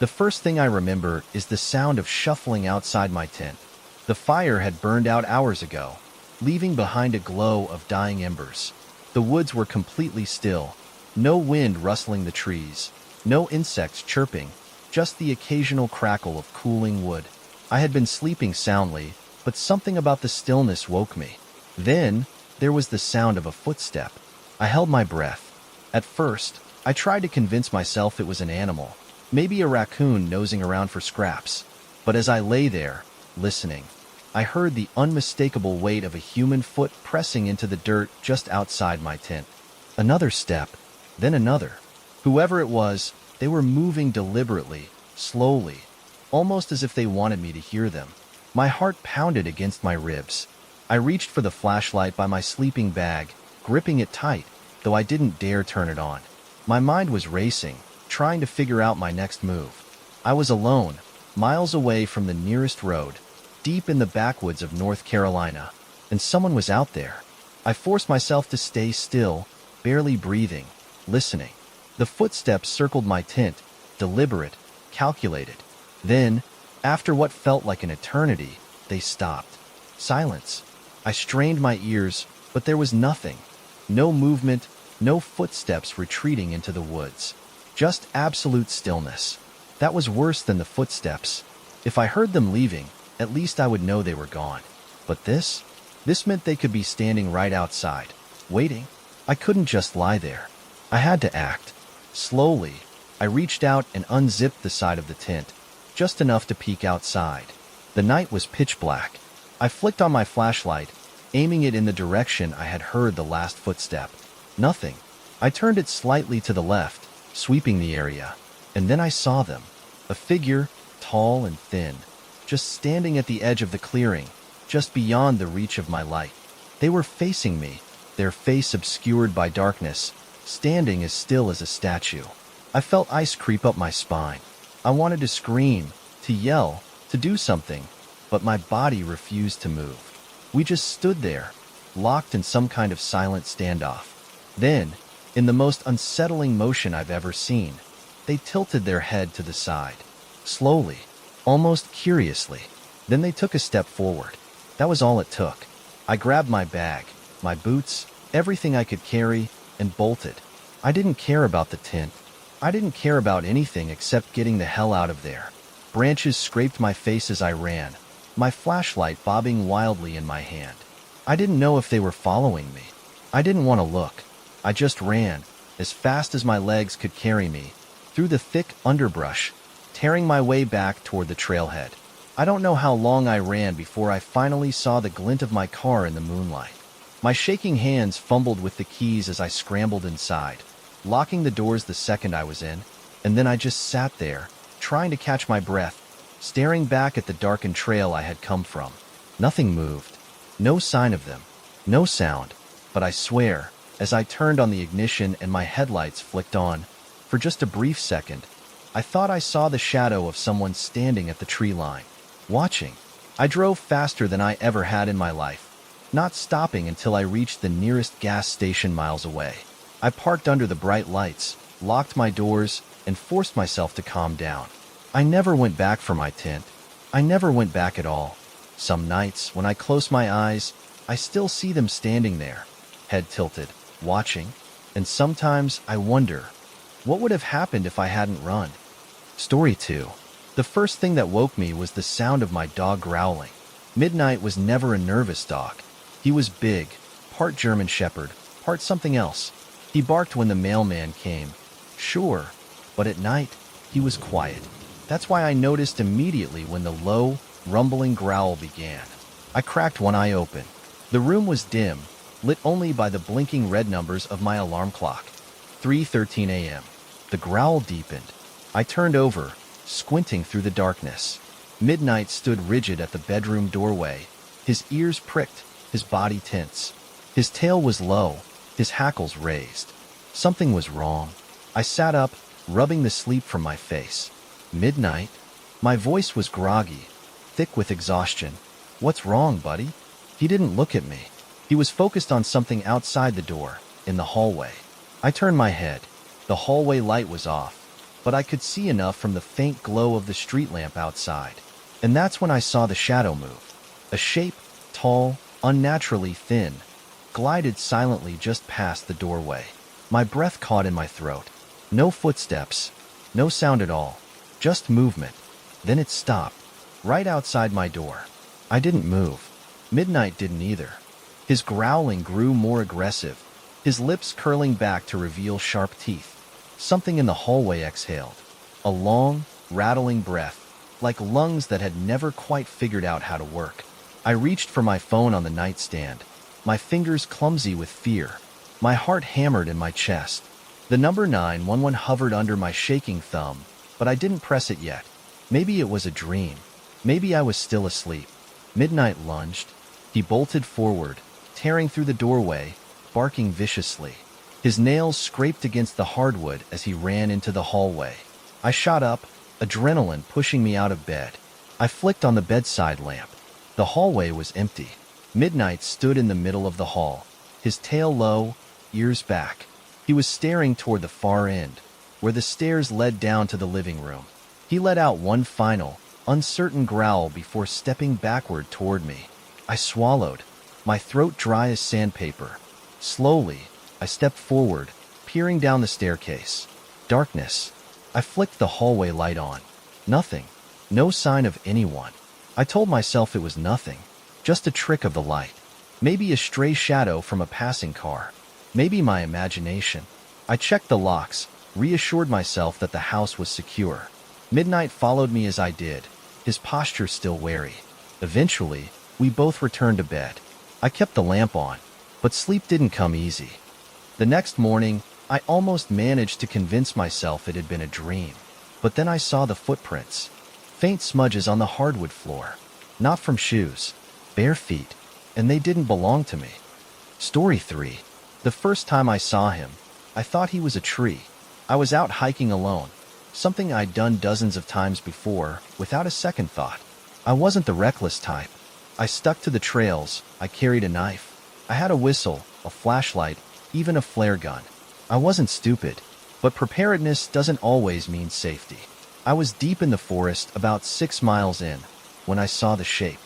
The first thing I remember is the sound of shuffling outside my tent. The fire had burned out hours ago, leaving behind a glow of dying embers. The woods were completely still, no wind rustling the trees, no insects chirping, just the occasional crackle of cooling wood. I had been sleeping soundly, but something about the stillness woke me. Then, there was the sound of a footstep. I held my breath. At first, I tried to convince myself it was an animal, maybe a raccoon nosing around for scraps. But as I lay there, listening, I heard the unmistakable weight of a human foot pressing into the dirt just outside my tent. Another step, then another. Whoever it was, they were moving deliberately, slowly, almost as if they wanted me to hear them. My heart pounded against my ribs. I reached for the flashlight by my sleeping bag, gripping it tight, though I didn't dare turn it on. My mind was racing, trying to figure out my next move. I was alone, miles away from the nearest road, deep in the backwoods of North Carolina, and someone was out there. I forced myself to stay still, barely breathing, listening. The footsteps circled my tent, deliberate, calculated. Then, after what felt like an eternity, they stopped. Silence. I strained my ears, but there was nothing. No movement, no footsteps retreating into the woods. Just absolute stillness. That was worse than the footsteps. If I heard them leaving, at least I would know they were gone. But this meant they could be standing right outside, waiting. I couldn't just lie there. I had to act. Slowly, I reached out and unzipped the side of the tent, just enough to peek outside. The night was pitch black. I flicked on my flashlight, aiming it in the direction I had heard the last footstep. Nothing. I turned it slightly to the left, sweeping the area, and then I saw them. A figure, tall and thin, just standing at the edge of the clearing, just beyond the reach of my light. They were facing me, their face obscured by darkness, standing as still as a statue. I felt ice creep up my spine. I wanted to scream, to yell, to do something, but my body refused to move. We just stood there, locked in some kind of silent standoff. Then, in the most unsettling motion I've ever seen, they tilted their head to the side, slowly, almost curiously. Then they took a step forward. That was all it took. I grabbed my bag, my boots, everything I could carry, and bolted. I didn't care about the tent. I didn't care about anything except getting the hell out of there. Branches scraped my face as I ran, my flashlight bobbing wildly in my hand. I didn't know if they were following me. I didn't want to look. I just ran, as fast as my legs could carry me, through the thick underbrush, tearing my way back toward the trailhead. I don't know how long I ran before I finally saw the glint of my car in the moonlight. My shaking hands fumbled with the keys as I scrambled inside, locking the doors the second I was in, and then I just sat there, trying to catch my breath, staring back at the darkened trail I had come from. Nothing moved. No sign of them. No sound. But I swear, as I turned on the ignition and my headlights flicked on, for just a brief second, I thought I saw the shadow of someone standing at the tree line, watching. I drove faster than I ever had in my life, not stopping until I reached the nearest gas station miles away. I parked under the bright lights, locked my doors, and forced myself to calm down. I never went back for my tent. I never went back at all. Some nights, when I close my eyes, I still see them standing there, head tilted, watching, and sometimes I wonder, what would have happened if I hadn't run? Story 2. The first thing that woke me was the sound of my dog growling. Midnight was never a nervous dog. He was big, part German Shepherd, part something else. He barked when the mailman came, sure, but at night, he was quiet. That's why I noticed immediately when the low, rumbling growl began. I cracked one eye open. The room was dim, lit only by the blinking red numbers of my alarm clock. 3:13 a.m. The growl deepened. I turned over, squinting through the darkness. Midnight stood rigid at the bedroom doorway, his ears pricked, his body tense. His tail was low, his hackles raised. Something was wrong. I sat up, rubbing the sleep from my face. Midnight? My voice was groggy, thick with exhaustion. What's wrong, buddy? He didn't look at me. He was focused on something outside the door, in the hallway. I turned my head. The hallway light was off. but I could see enough from the faint glow of the street lamp outside. And that's when I saw the shadow move. A shape, tall, unnaturally thin, glided silently just past the doorway. My breath caught in my throat. No footsteps, no sound at all, just movement. Then it stopped, right outside my door. I didn't move. Midnight didn't either. His growling grew more aggressive, his lips curling back to reveal sharp teeth. Something in the hallway exhaled, a long, rattling breath, like lungs that had never quite figured out how to work. I reached for my phone on the nightstand, my fingers clumsy with fear. My heart hammered in my chest. The number 911 hovered under my shaking thumb, but I didn't press it yet. Maybe it was a dream. Maybe I was still asleep. Midnight lunged. He bolted forward, tearing through the doorway, barking viciously. His nails scraped against the hardwood as he ran into the hallway. I shot up, adrenaline pushing me out of bed. I flicked on the bedside lamp. The hallway was empty. Midnight stood in the middle of the hall, his tail low, ears back. He was staring toward the far end, where the stairs led down to the living room. He let out one final, uncertain growl before stepping backward toward me. I swallowed, my throat dry as sandpaper. Slowly, I stepped forward, peering down the staircase. Darkness. I flicked the hallway light on. Nothing. No sign of anyone. I told myself it was nothing. Just a trick of the light. Maybe a stray shadow from a passing car. Maybe my imagination. I checked the locks, reassured myself that the house was secure. Midnight followed me as I did, his posture still wary. Eventually, we both returned to bed. I kept the lamp on, but sleep didn't come easy. The next morning, I almost managed to convince myself it had been a dream. But then I saw the footprints. Faint smudges on the hardwood floor. Not from shoes. Bare feet. And they didn't belong to me. Story 3. The first time I saw him, I thought he was a tree. I was out hiking alone. Something I'd done dozens of times before, without a second thought. I wasn't the reckless type. I stuck to the trails. I carried a knife. I had a whistle, a flashlight, even a flare gun. I wasn't stupid, but preparedness doesn't always mean safety. I was deep in the forest, about 6 miles in, when I saw the shape.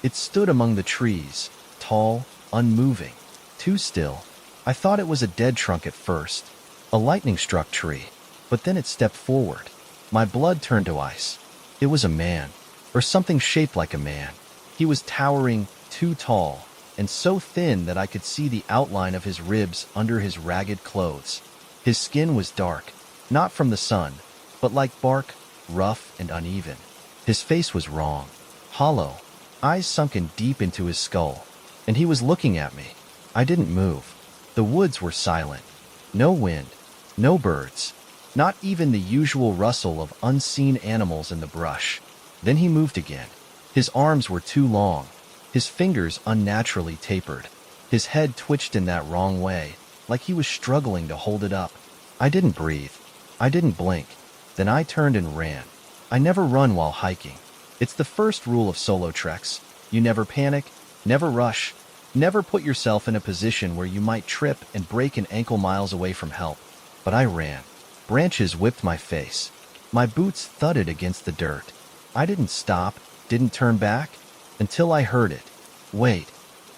It stood among the trees, tall, unmoving, too still. I thought it was a dead trunk at first, a lightning-struck tree, but then it stepped forward. My blood turned to ice. It was a man, or something shaped like a man. He was towering, too tall, and so thin that I could see the outline of his ribs under his ragged clothes. His skin was dark, not from the sun, but like bark, rough and uneven. His face was wrong, hollow, eyes sunken deep into his skull, and he was looking at me. I didn't move. The woods were silent. No wind, no birds, not even the usual rustle of unseen animals in the brush. Then he moved again. His arms were too long, his fingers unnaturally tapered. His head twitched in that wrong way, like he was struggling to hold it up. I didn't breathe. I didn't blink. Then I turned and ran. I never run while hiking. It's the first rule of solo treks. You never panic, never rush, never put yourself in a position where you might trip and break an ankle miles away from help. But I ran. Branches whipped my face. My boots thudded against the dirt. I didn't stop, didn't turn back, until I heard it. Wait.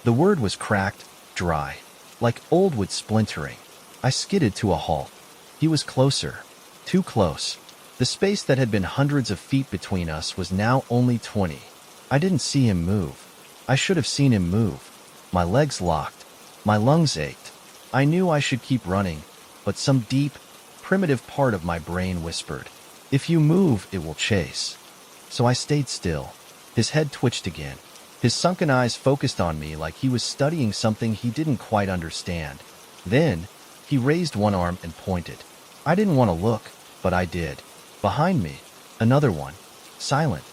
The word was cracked, dry, like old wood splintering. I skidded to a halt. He was closer. Too close. The space that had been hundreds of feet between us was now only 20. I didn't see him move. I should have seen him move. My legs locked. My lungs ached. I knew I should keep running, but some deep, primitive part of my brain whispered, if you move, it will chase. So I stayed still. His head twitched again. His sunken eyes focused on me like he was studying something he didn't quite understand. Then, he raised one arm and pointed. I didn't want to look, but I did. Behind me, another one. Silent,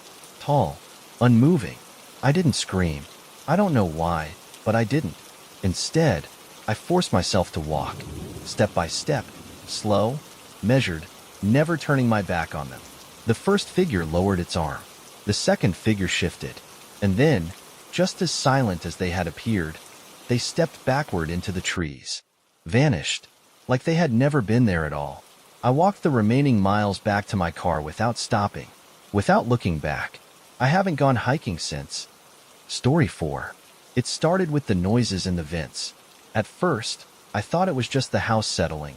tall, unmoving. I didn't scream. I don't know why, but I didn't. Instead, I forced myself to walk, step by step, slow, measured, never turning my back on them. The first figure lowered its arm. The second figure shifted. And then, just as silent as they had appeared, they stepped backward into the trees. Vanished, like they had never been there at all. I walked the remaining miles back to my car without stopping, without looking back. I haven't gone hiking since. Story 4. It started with the noises in the vents. At first, I thought it was just the house settling.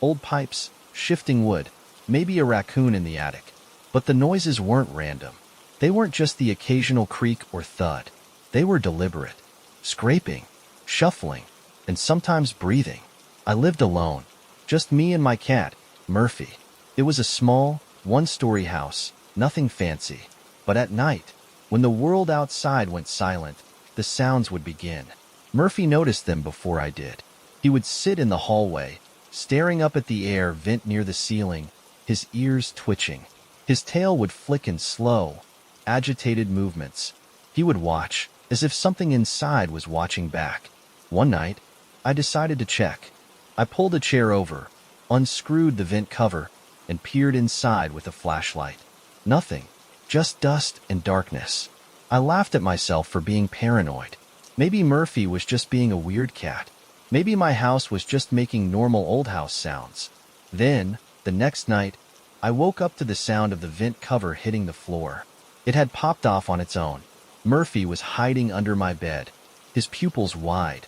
Old pipes, shifting wood, maybe a raccoon in the attic. But the noises weren't random. They weren't just the occasional creak or thud. They were deliberate. Scraping, shuffling, and sometimes breathing. I lived alone. Just me and my cat, Murphy. It was a small, one-story house, nothing fancy. But at night, when the world outside went silent, the sounds would begin. Murphy noticed them before I did. He would sit in the hallway, staring up at the air vent near the ceiling, his ears twitching. His tail would flick in slow, agitated movements. He would watch, as if something inside was watching back. One night, I decided to check. I pulled a chair over, unscrewed the vent cover, and peered inside with a flashlight. Nothing, just dust and darkness. I laughed at myself for being paranoid. Maybe Murphy was just being a weird cat. Maybe my house was just making normal old house sounds. Then, the next night, I woke up to the sound of the vent cover hitting the floor. It had popped off on its own. Murphy was hiding under my bed, his pupils wide,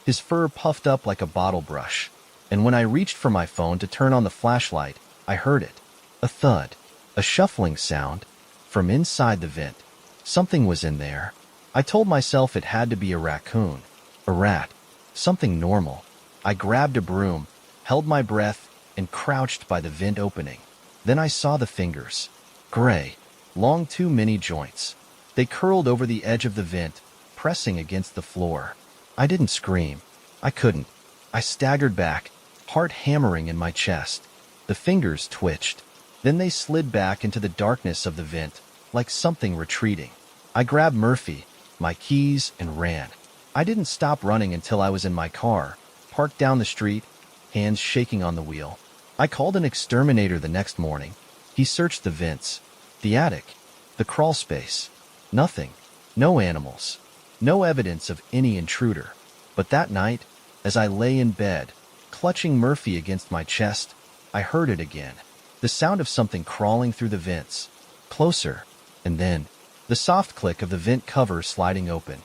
his fur puffed up like a bottle brush. And when I reached for my phone to turn on the flashlight, I heard it. A thud, a shuffling sound, from inside the vent. Something was in there. I told myself it had to be a raccoon, a rat, something normal. I grabbed a broom, held my breath, and crouched by the vent opening. Then I saw the fingers. Gray, long too many joints. They curled over the edge of the vent, pressing against the floor. I didn't scream. I couldn't. I staggered back, heart hammering in my chest. The fingers twitched. Then they slid back into the darkness of the vent, like something retreating. I grabbed Murphy, my keys, and ran. I didn't stop running until I was in my car, parked down the street, hands shaking on the wheel. I called an exterminator the next morning. He searched the vents, the attic, the crawl space. Nothing. No animals. No evidence of any intruder. But that night, as I lay in bed, clutching Murphy against my chest, I heard it again. The sound of something crawling through the vents. Closer. And then, the soft click of the vent cover sliding open.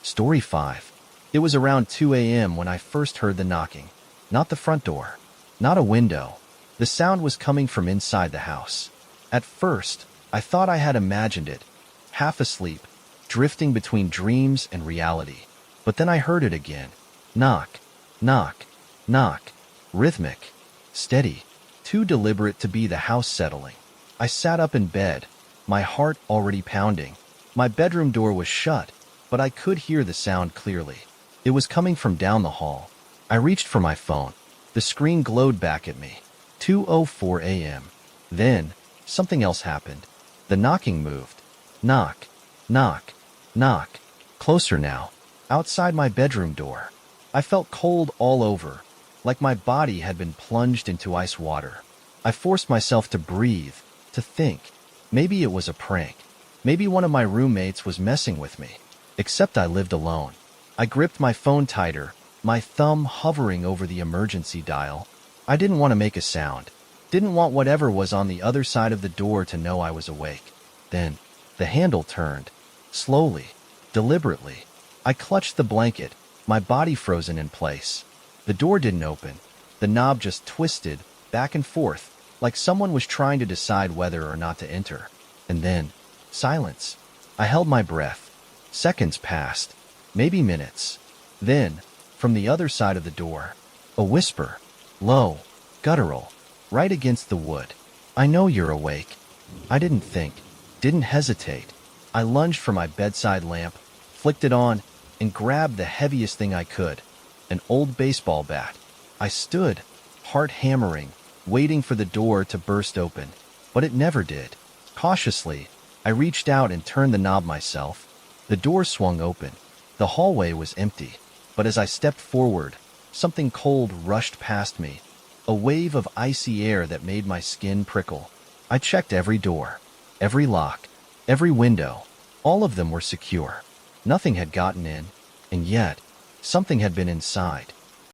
Story 5. It was around 2 a.m. when I first heard the knocking. Not the front door. Not a window. The sound was coming from inside the house. At first, I thought I had imagined it, half asleep, drifting between dreams and reality. But then I heard it again. Knock, knock, knock. Rhythmic, steady, too deliberate to be the house settling. I sat up in bed, my heart already pounding. My bedroom door was shut, but I could hear the sound clearly. It was coming from down the hall. I reached for my phone. The screen glowed back at me. 2:04 a.m. Then, something else happened. The knocking moved. Knock, knock, knock. Closer now. Outside my bedroom door. I felt cold all over, like my body had been plunged into ice water. I forced myself to breathe, to think. Maybe it was a prank. Maybe one of my roommates was messing with me. Except I lived alone. I gripped my phone tighter, my thumb hovering over the emergency dial. I didn't want to make a sound. Didn't want whatever was on the other side of the door to know I was awake. Then, the handle turned. Slowly, deliberately. I clutched the blanket, my body frozen in place. The door didn't open. The knob just twisted, back and forth, like someone was trying to decide whether or not to enter. And then, silence. I held my breath. Seconds passed, maybe minutes. Then, from the other side of the door, a whisper, low, guttural, right against the wood. I know you're awake. I didn't think, didn't hesitate. I lunged for my bedside lamp, flicked it on, and grabbed the heaviest thing I could, an old baseball bat. I stood, heart hammering, waiting for the door to burst open, but it never did. Cautiously, I reached out and turned the knob myself. The door swung open. The hallway was empty, but as I stepped forward, something cold rushed past me, a wave of icy air that made my skin prickle. I checked every door, every lock, every window. All of them were secure. Nothing had gotten in, and yet, something had been inside.